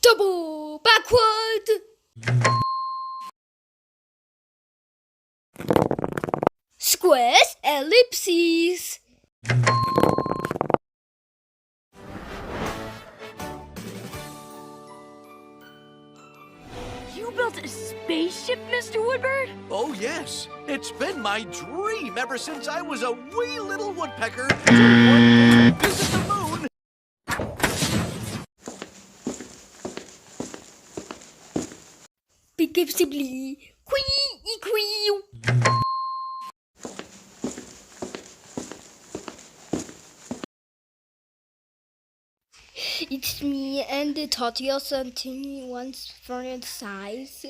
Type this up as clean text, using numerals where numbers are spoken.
Double backward. Squares, ellipses. You built a spaceship, Mr. Woodbird? Oh, yes. It's been my dream ever since I was a wee little woodpecker to one day visit the moon. Predictably, quee. It's me and the T.o.t.s and once for the size.